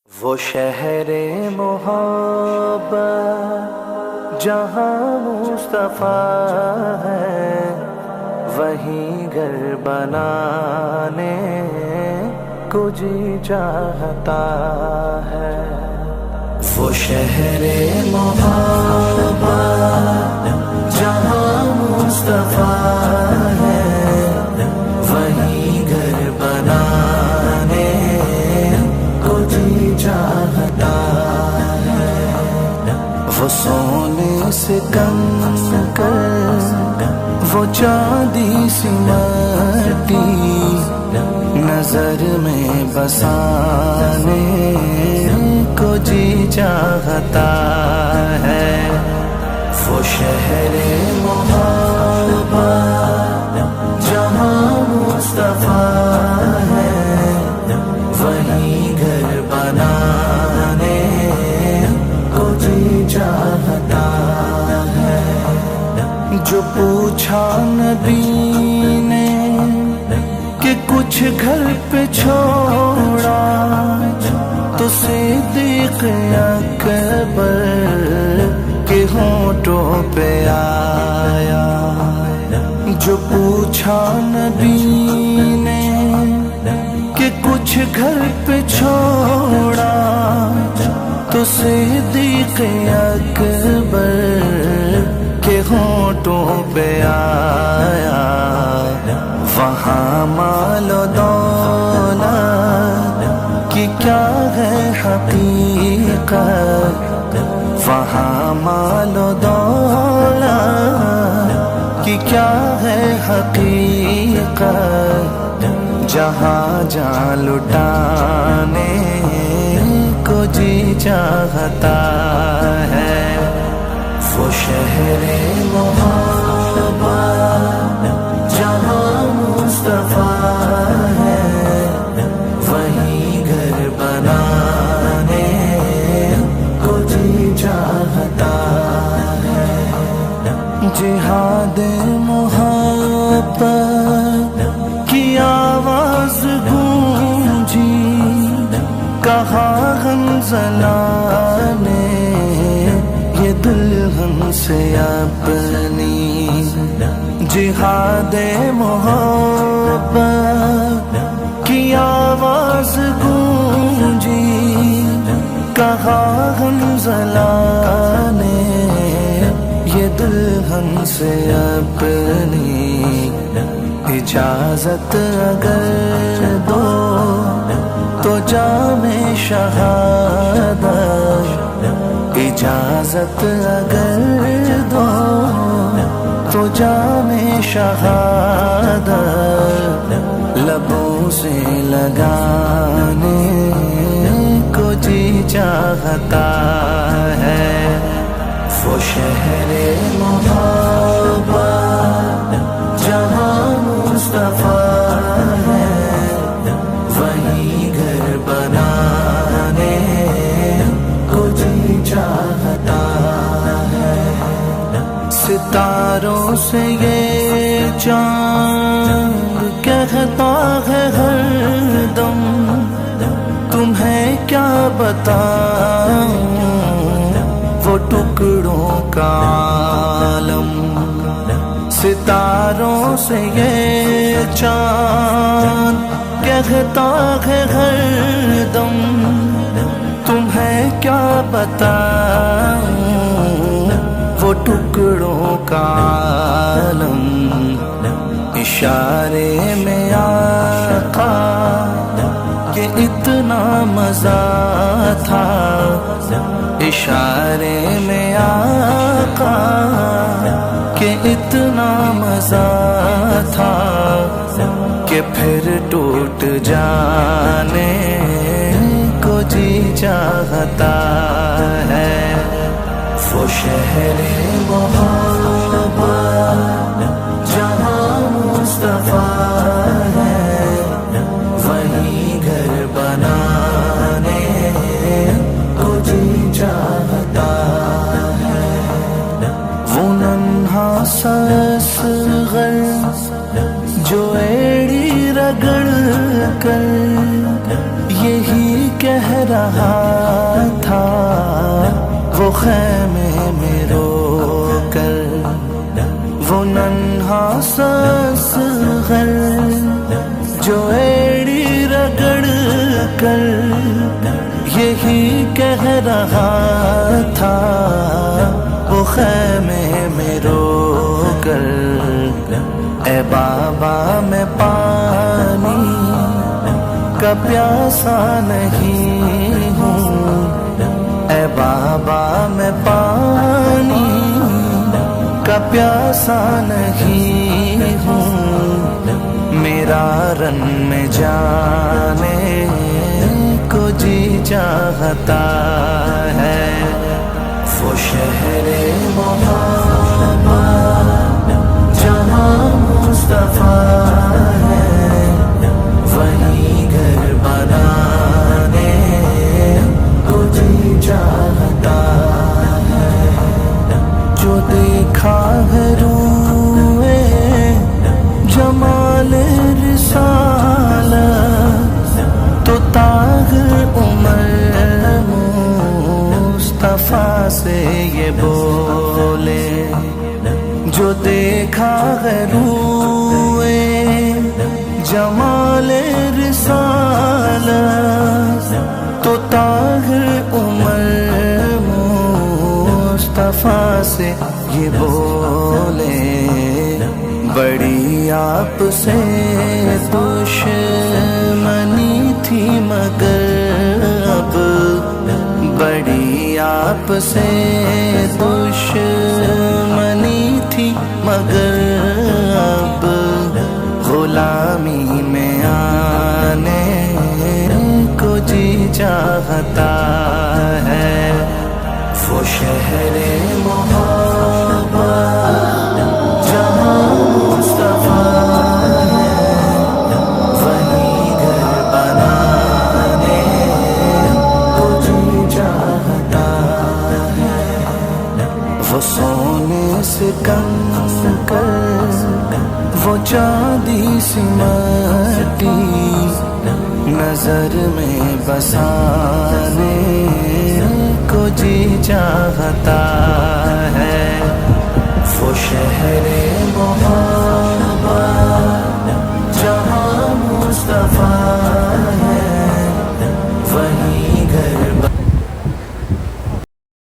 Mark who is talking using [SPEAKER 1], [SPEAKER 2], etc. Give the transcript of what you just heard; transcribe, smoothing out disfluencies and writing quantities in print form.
[SPEAKER 1] وہ شہر محبت جہاں مصطفیٰ ہے، وہیں گھر بنانے کو جی چاہتا ہے۔ وہ شہر محبت جہاں مصطفیٰ ہے، وہیں گھر بنانے کو جی چاہتا ہے۔ وہ سونے سے کم کر، وہ چاندی سی مٹی نظر میں بسانے کو جی چاہتا ہے۔ وہ شہر محبت جہاں مصطفیٰ ہے، وہیں گھر بنانے کو جی چاہتا ہے۔ جو پوچھا نبی نے کہ کچھ گھر پہ چھوڑا، تو صدیق اکبر کے ہونٹوں پہ آیا۔ جو پوچھا نبی نے کہ کچھ گھر پہ چھوڑا، تو صدیق اکبر کے ہونٹوں پہ آیا۔ وہاں مال و دولت کی کیا ہے حقیقت، وہاں مال و دولت کی کیا ہے حقیقت، جہاں جان لٹانے کو جی چاہتا ہے۔ وہ شہر محبت جہاں مصطفیٰ ہے، وہیں گھر بنانے کو جی چاہتا ہے۔ جہاد محبت کی آواز گونجی، کہا حنظلہ نے یہ دلہن سے اپنی۔ جہاد محبت کی آواز گونجی، کہا حنظلہ نے یہ دلہن سے اپنی۔ اجازت اگر دو تو جام شہادت، اجازت اگر دو تو جام شہادت لبوں سے لگانے کو جی چاہتا ہے۔ وہ شہر محبت جہاں مصطفیٰ ہے، وہیں گھر بنانے کو جی چاہتا ہے۔ ستاروں سے یہ چاند کہتا ہے ہر دم، تمہیں کیا بتاؤں وہ ٹکڑوں کا عالم۔ ستاروں سے یہ چاند کہتا ہے ہر دم، تمہیں کیا بتاؤں وہ ٹکڑوں کا عالم۔ اشارے میں آقا کہ اتنا مزہ تھا، اشارے میں آقا کہ اتنا مزہ تھا، کہ پھر ٹوٹ جانے کو جی چاہتا ہے۔ وہ شہر محبت جہاں مصطفیٰ ہے، وہیں گھر بنانے کو جی چاہتا ہے۔ وہ ننھا سا اصغر جو ایڑی رگڑ کر یہی کہہ رہا تھا وہ خیمے میں رو کر، وہ ننھا سا اصغر جو ایڑی رگڑ کر یہی کہہ رہا تھا وہ خیمے میں رو کر، اے بابا میں پانی کا پیاسا نہیں ہوں، اے بابا میں پانی کا پیاسا نہیں ہوں، میرا رن میں جانے کو جی چاہتا ہے، وہ شہر محبت جہاں مصطفیٰ ہے، وہیں گھر بنانے کو جی چاہتا ہے، جو دیکھا ہے روئے جمال رسالت تو طاہر عمر مصطفیٰ سے یہ بولے، جو دیکھا ہے روئے جمال رسالت تو طاہر عمر مصطفیٰ سے یہ بولے، بڑی آپ سے دشمنی تھی مگر اب، بڑی آپ سے دشمنی تھی مگر اب غلامی میں آنے کو جی چاہتا ہے، وہ شہر محبت جہاں مصطفیٰ ہے، وہیں گھر بنانے کو جی چاہتا ہے، وہ سونے سے کم کر وہ چاندی سی مٹی نظر میں بسانے کو جی چاہتا